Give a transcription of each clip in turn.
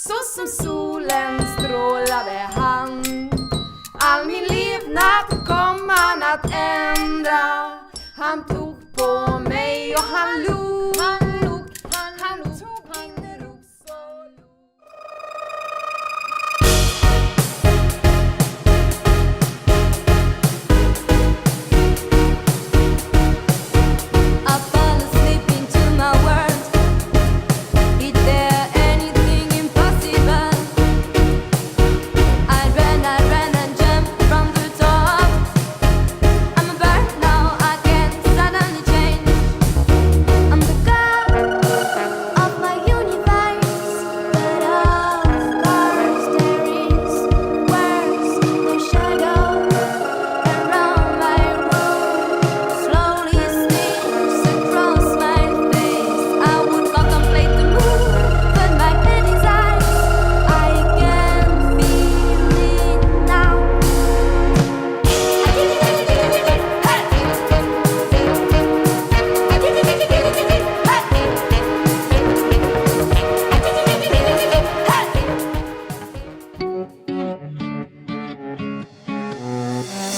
Så som solen strålade han. All min levnad kom han att ändra. Han tog på mig och han log. Han tog min ros och log. I fall asleep into my world. Is there anything impossible? I ran and jumped from the top. I'm a bird now, I can suddenly change. I'm the god of my universe, but of course there is worse. The shadow around my room slowly sneaks across my face. I would contemplate the moon, but my head is ice. I can feel it now.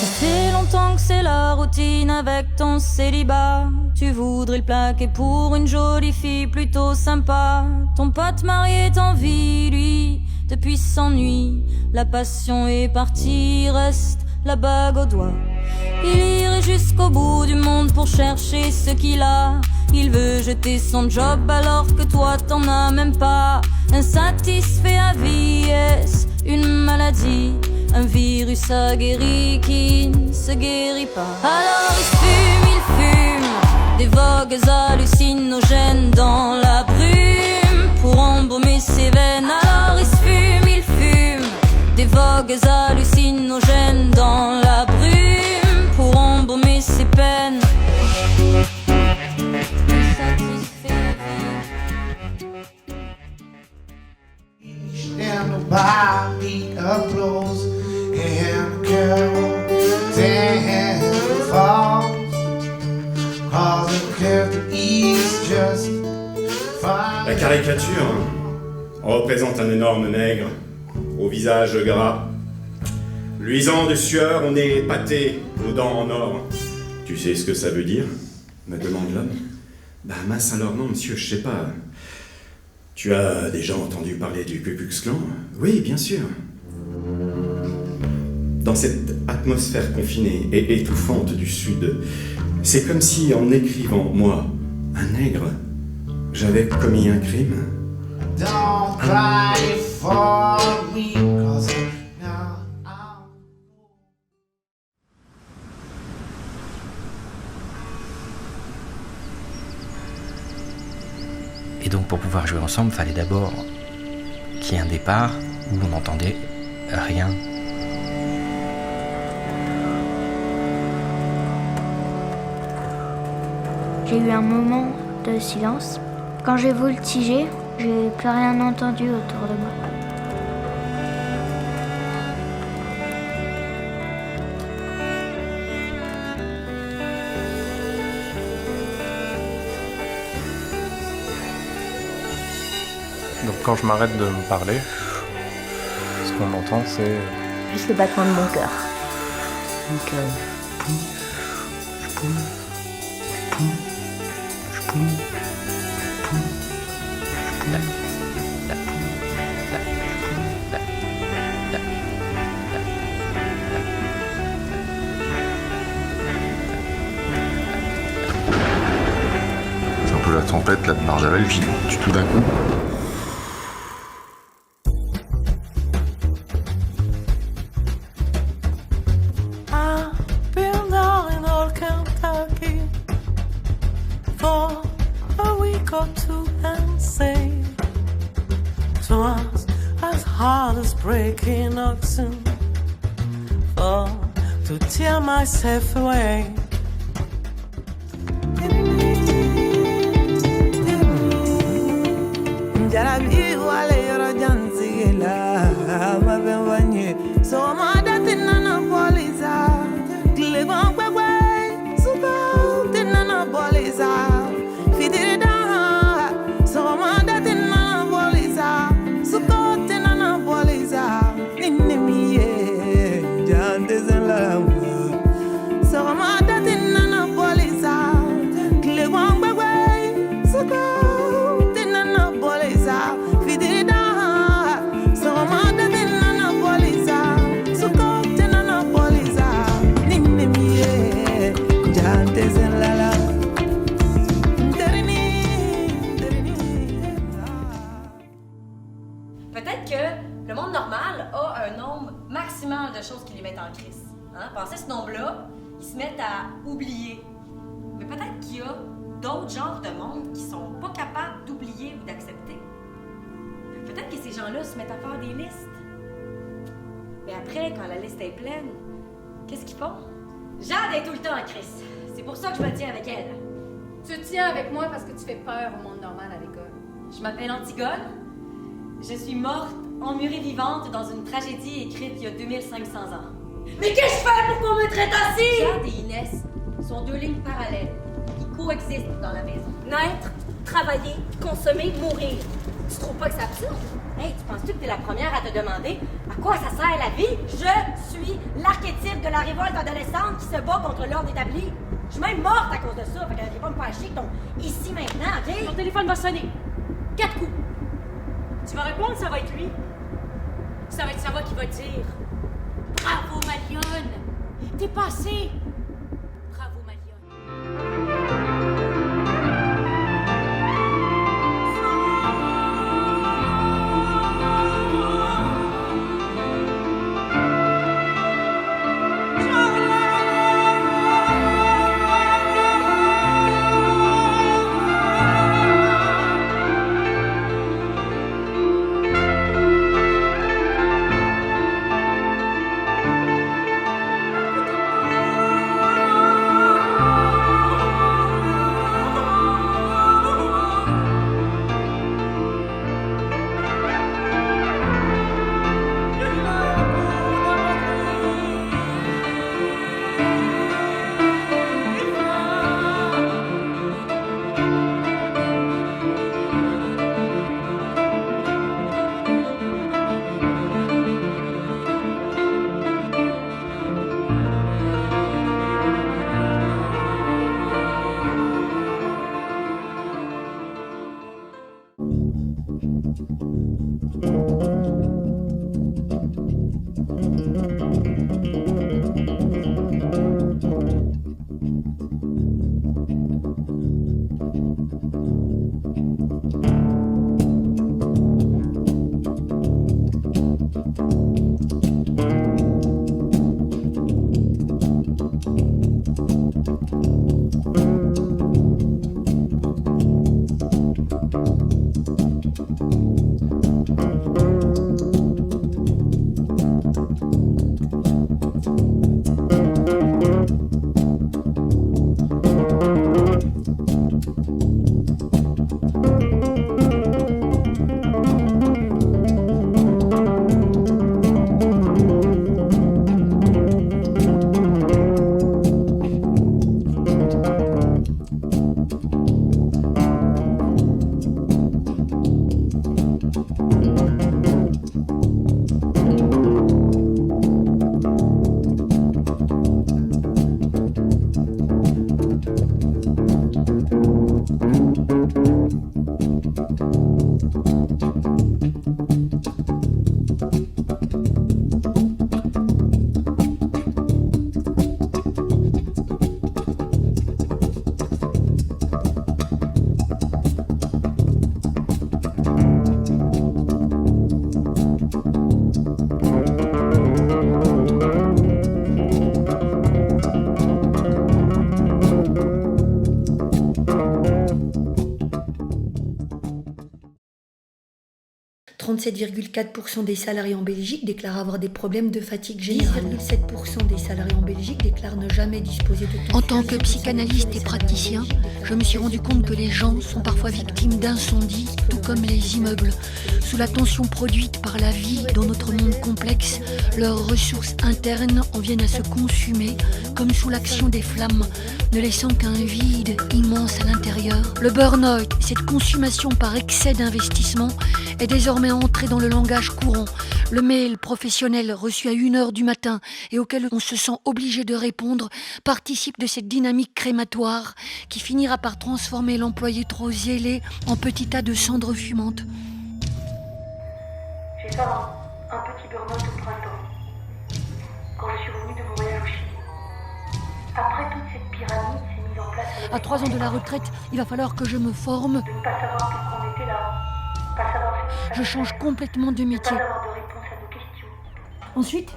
Ça fait longtemps que c'est la routine avec ton célibat. Tu voudrais le plaquer pour une jolie fille plutôt sympa. Ton pote marié t'envie, lui, depuis s'ennuie. La passion est partie, reste la bague au doigt. Il irait jusqu'au bout du monde pour chercher ce qu'il a. Il veut jeter son job alors que toi t'en as même pas. Insatisfait à vie, est-ce une maladie? Un virus aguerri qui ne se guérit pas. Alors il fume des vogues hallucinogènes dans la brume pour embaumer ses veines. Alors il fume des vogues hallucinogènes dans la brume pour embaumer ses peines. And nobody applauds and curtain falls. Cause the curtain is just fine. La caricature représente un énorme nègre au visage gras, luisant de sueur, au nez épaté, aux dents en or. Tu sais ce que ça veut dire? Me demande l'homme. Bah mince alors non monsieur, je sais pas. Tu as déjà entendu parler du Ku Klux Klan? Oui, bien sûr. Dans cette atmosphère confinée et étouffante du Sud, c'est comme si en écrivant, moi, un nègre, j'avais commis un crime. Don't cry for me, cause now I'm... Et donc pour pouvoir jouer ensemble, il fallait d'abord qu'il y ait un départ où on n'entendait rien. J'ai eu un moment de silence. Quand j'ai voltigé, j'ai plus rien entendu autour de moi. Donc quand je m'arrête de me parler, ce qu'on entend c'est... Juste le battement de mon cœur. Donc, C'est un peu la tempête là de Marjavel qui tue tout d'un coup. I've been down in old Kentucky for a week or two and say twas as hard as breaking oxen for to tear myself away. Jarabi wale yoro jansi la ma ben wanye so ma datin na poliza dile gon gbegbe suba tin na poliza fidire da so ma datin na poliza suko Peut-être que le monde normal a un nombre maximal de choses qui les mettent en crise. Hein? Pensez ce nombre-là, ils se mettent à oublier. Mais peut-être qu'il y a d'autres genres de monde qui sont pas capables d'oublier ou d'accepter. Peut-être que ces gens-là se mettent à faire des listes. Mais après, quand la liste est pleine, qu'est-ce qu'ils font? Jade est tout le temps en crise. C'est pour ça que je me tiens avec elle. Tu te tiens avec moi parce que tu fais peur au monde normal à l'école. Je m'appelle Antigone. Je suis morte, emmurée vivante dans une tragédie écrite il y a 2500 ans. Mais qu'est-ce que je fais pour qu'on me traite ainsi? Jade et Inès sont deux lignes parallèles qui coexistent dans la maison. Naître, travailler, consommer, mourir. Tu trouves pas que c'est absurde? Hey, tu penses-tu que t'es la première à te demander à quoi ça sert la vie? Je suis l'archétype de la révolte adolescente qui se bat contre l'ordre établi. Je suis même morte à cause de ça, fait que viens pas me faire chier que ton ici maintenant, ok? Ton téléphone va sonner. 4 coups. Tu vas répondre, ça va être lui. Ça va être sa voix qui va te dire bravo, Malione! T'es passé! Bravo, Malione! « 37,4% des salariés en Belgique déclarent avoir des problèmes de fatigue générale. 10,7% des salariés en Belgique déclarent ne jamais disposer de temps. En tant que psychanalyste et praticien, je me suis rendu compte que les gens sont parfois victimes d'incendies, tout comme les immeubles. Sous la tension produite par la vie dans notre monde complexe, leurs ressources internes en viennent à se consumer, comme sous l'action des flammes, ne laissant qu'un vide immense à l'intérieur. Le burn-out, cette consommation par excès d'investissement, est désormais entré dans le langage courant. Le mail professionnel reçu à 1h du matin et auquel on se sent obligé de répondre participe de cette dynamique crématoire qui finira par transformer l'employé trop zélé en petit tas de cendres fumantes. J'ai fait un petit burn-out au printemps, quand je suis revenue de mon voyage au Chili. Après toute cette pyramide s'est mise en place... À 3 ans de la retraite, il va falloir que je me forme. De ne pas savoir pourquoi on était là, pas savoir ce qu'il Je change complètement de métier. Pas d'avoir de réponse à nos questions. Ensuite,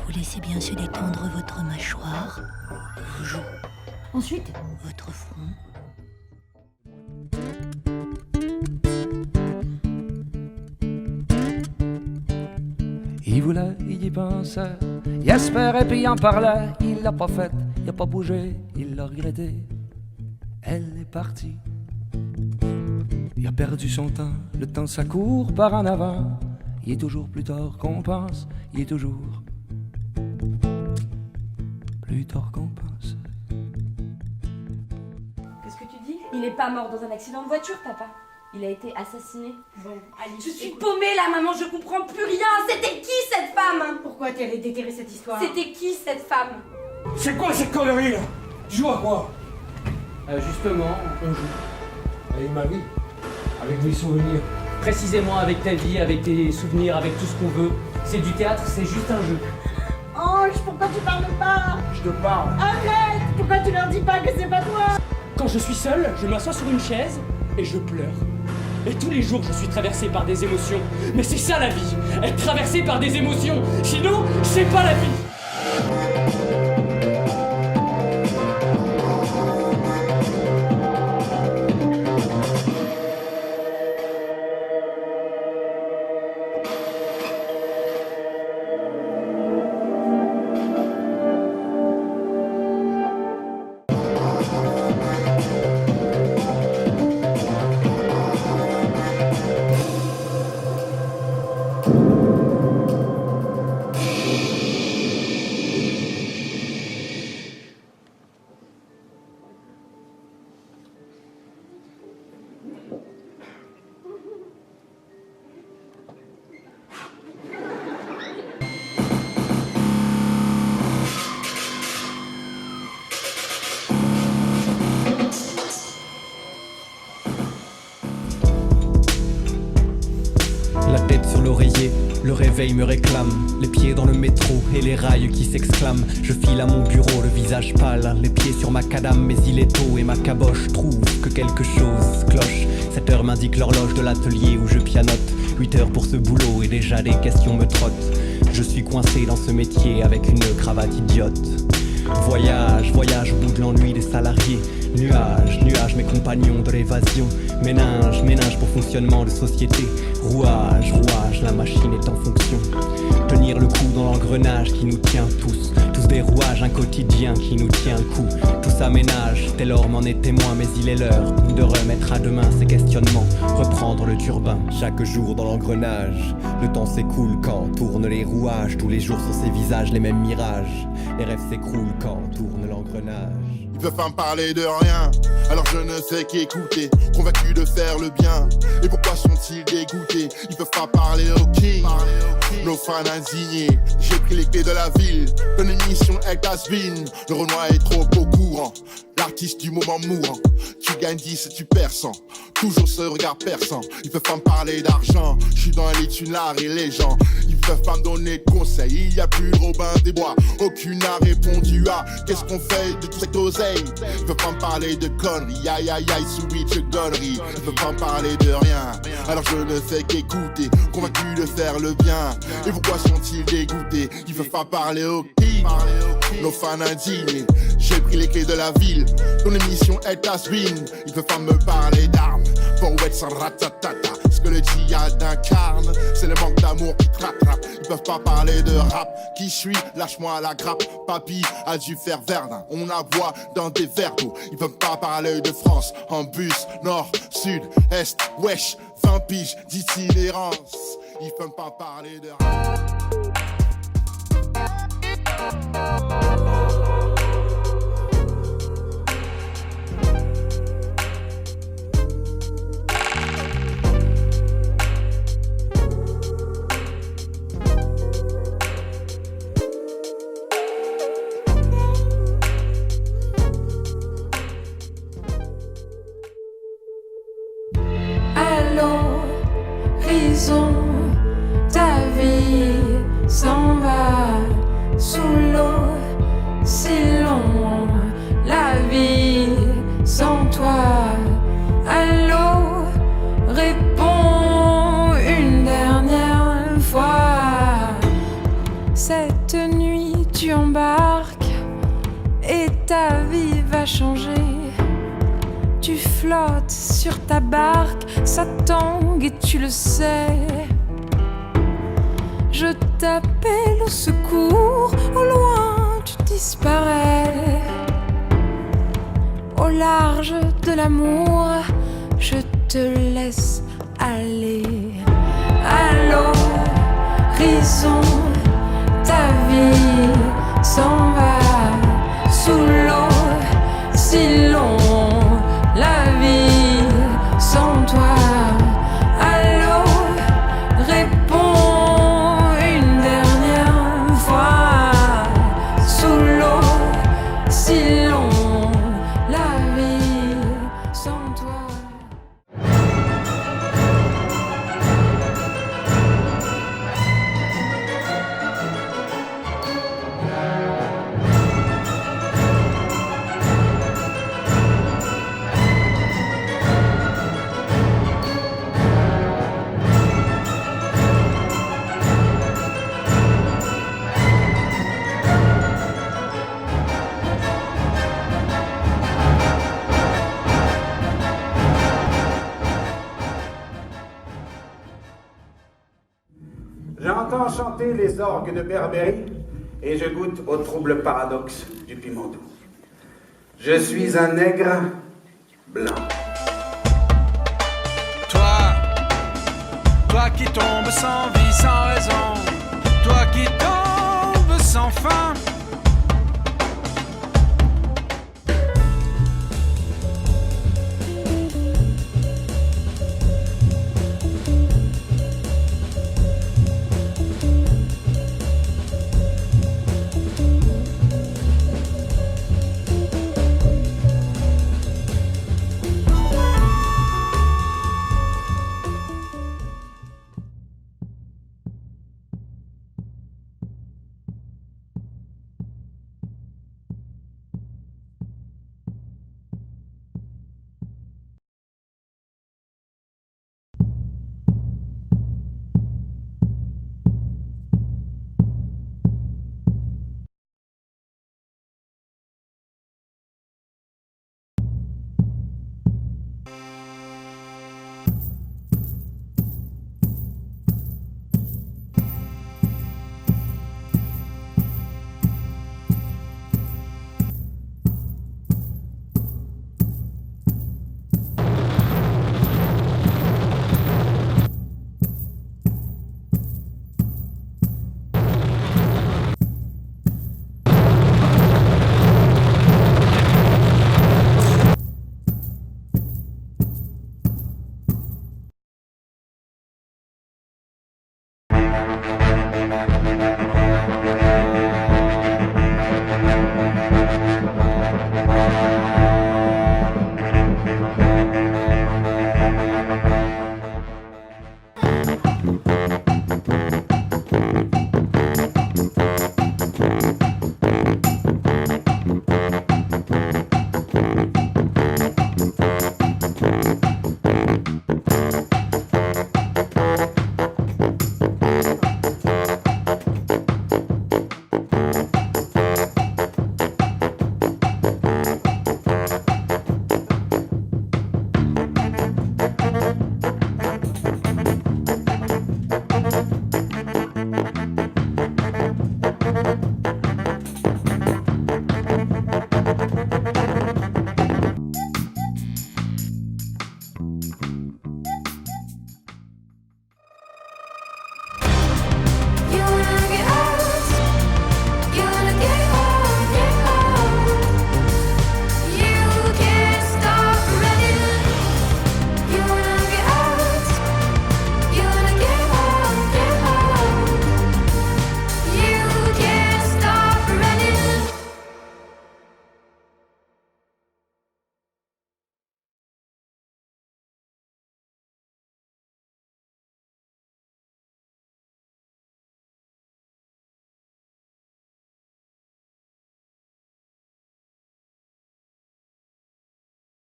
vous laissez bien se détendre votre mâchoire, vos joues. Ensuite, votre front. Il voulait, il y pensait, il espérait puis il en parlait. Il l'a pas fait, il a pas bougé, il l'a regretté. Elle est partie. Il a perdu son temps, le temps ça court par en avant. Il est toujours plus tard qu'on pense, il est toujours plus tard qu'on pense. Qu'est-ce que tu dis? Il est pas mort dans un accident de voiture, papa. Il a été assassiné. Bon, Alice. Je suis paumée là, maman, je comprends plus rien. C'était qui cette femme? Pourquoi t'as déterré cette histoire? C'était qui cette femme? C'est quoi cette connerie là? Tu joues à quoi? Justement, on joue. Avec ma vie. Avec mes souvenirs. Précisément avec ta vie, avec tes souvenirs, avec tout ce qu'on veut. C'est du théâtre, c'est juste un jeu. Ange, pourquoi tu parles pas? Je te parle. Arrête! Pourquoi tu leur dis pas que c'est pas toi? Quand je suis seul, je m'assois sur une chaise et je pleure. Et tous les jours, je suis traversé par des émotions. Mais c'est ça la vie, être traversé par des émotions. Sinon, c'est pas la vie. La tête sur l'oreiller, le réveil me réclame. Les pieds dans le métro et les rails qui s'exclament. Je file à mon bureau, le visage pâle, les pieds sur ma cadame, mais il est tôt et ma caboche trouve que quelque chose cloche. 7 heures m'indique l'horloge de l'atelier où je pianote. 8 heures pour ce boulot et déjà des questions me trottent. Je suis coincé dans ce métier avec une cravate idiote. Voyage, voyage au bout de l'ennui des salariés. Nuages, nuages, mes compagnons de l'évasion. Ménage, ménage pour fonctionnement de société. Rouage, rouage, la machine est en fonction. Tenir le coup dans l'engrenage qui nous tient tous. Tous des rouages, un quotidien qui nous tient le coup. Tout s'aménage, Taylor m'en est témoin. Mais il est l'heure de remettre à demain ces questionnements. Reprendre le turbin. Chaque jour dans l'engrenage, le temps s'écoule quand tournent les rouages. Tous les jours sur ces visages les mêmes mirages. Les rêves s'écroulent quand tourne l'engrenage. Ils peuvent pas me parler de rien, alors je ne sais qu'écouter, convaincu de faire le bien. Et pourquoi sont-ils dégoûtés? Ils peuvent pas parler au king, nos fans indignés. J'ai pris les clés de la ville, ton émission est has-been. Le Renoir est trop au courant, l'artiste du moment mourant. Tu gagnes 10 et tu perds 100, toujours ce regard perçant. Ils peuvent pas me parler d'argent, je suis dans les thunes, l'art et les gens. Ils peuvent pas me donner de conseils, il y a plus de Robin des Bois. Aucune n'a répondu à qu'est-ce qu'on fait de toute cette oseille. Ils peuvent pas me parler de conneries, aïe aïe aïe, switch gonnerie. Ils peuvent pas me parler de rien, alors je ne fais qu'écouter, convaincu de faire le bien. Et pourquoi sont-ils dégoûtés? Ils peuvent pas parler au king, nos fans indignés. J'ai pris les clés de la ville, ton émission est has-been. Ils peuvent pas me parler d'armes, poète sans ratatata. Ce que le djihad incarne, c'est le manque d'amour qui te rattrape. Ils peuvent pas parler de rap, qui je suis, lâche-moi la grappe. Papy a dû faire Verdun, on la voit dans des verres d'eau. Ils peuvent pas parler de France, en bus, nord, sud, est, wesh, 20 piges d'itinérance. Ils peuvent pas parler de rap. l'horizon, ta vie s'en va sous l'eau, si long, la vie sans toi. Allô, réponds ta vie va changer. Tu flottes sur ta barque, ça tangue et tu le sais. Je t'appelle au secours, au loin tu disparais. Au large de l'amour, je te laisse aller. À l'horizon, ta vie s'en va sous l'eau, si long la vie sans toi. Allô, réponds une dernière fois. Sous l'eau, si long la vie sans toi. J'entends chanter les orgues de Berbérie et je goûte au trouble paradoxe du piment doux. Je suis un nègre blanc. Toi qui tombes sans vie, sans raison, toi qui tombes sans fin.